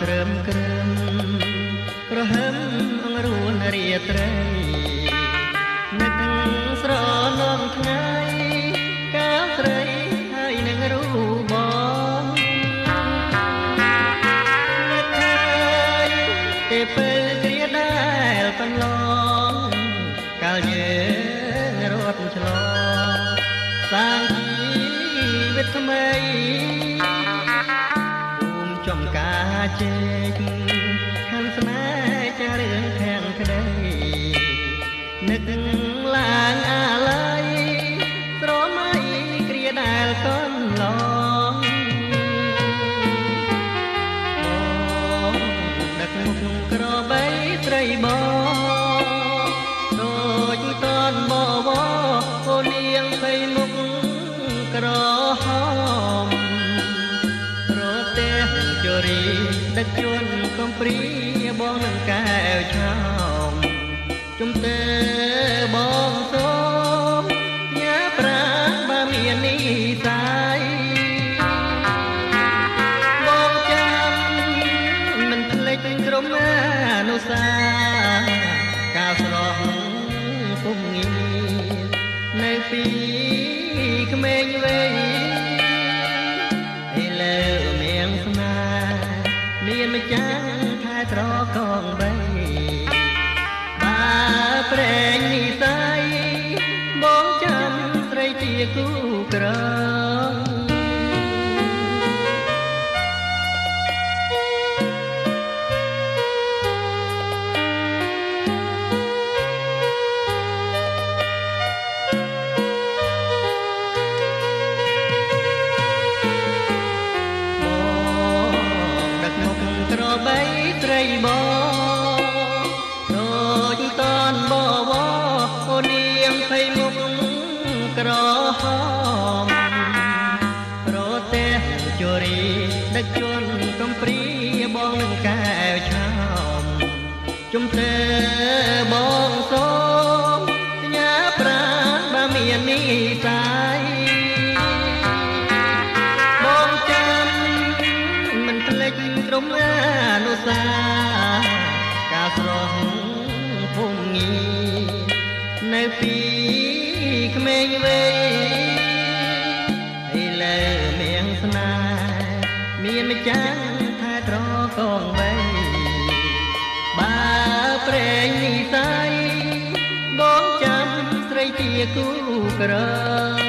ក្រឹមក្រឹមក្រហមអងរួនរាត្រីនឹកស្រណងថ្ងៃកាលស្រីហើយនឹងរូបបងនឹកហើយទេពេលគ្រាដែលបន្លងកាលយើងរត់ឆ្លងសាងជីវិតថ្មីចំការជែកខាន់ស្នេហ៍ចារឿងខាងក្តីនឹកឡើងអាឡ័យស្រមៃគ្រាដែលកន្លងបងដឹកមុខក្របីត្រីបងដូចតនបវអូននាងភ័យមុខក្រហមដឹកជួនកំព្រីបងនឹងកែវឆោមជុំទេបងសូមញ៉ាប្រាបើមាននិស័យបងចាំមិនភ្លេចក្រុមអនុសាកាលស្រស់ពុំងានៅពីក្មេងវ័យឥឡូវមៀងស្នាមានម្ចាស់ថែត្រកងបីបើប្រែងនិស័យបងចាំស្រីជាគូក្រងបីត្រីបងដូចតនបវអូននាងភ័យមុខក្រហមប្រទេសជរីដឹកជួនកំព្រីបងនឹងកែវឆោមជុំទេបងសូមញ៉ាប្រាបើមាននិស័យក្រុមអនុសាការស្រស់ភូមិងានៅពីក្មេងវ័យឥឡូវមៀងស្នេហ៍មានម្ចាស់ថែត្រកងបីបើប្រែងនិស័យបងចាំស្រីជាគូក្រង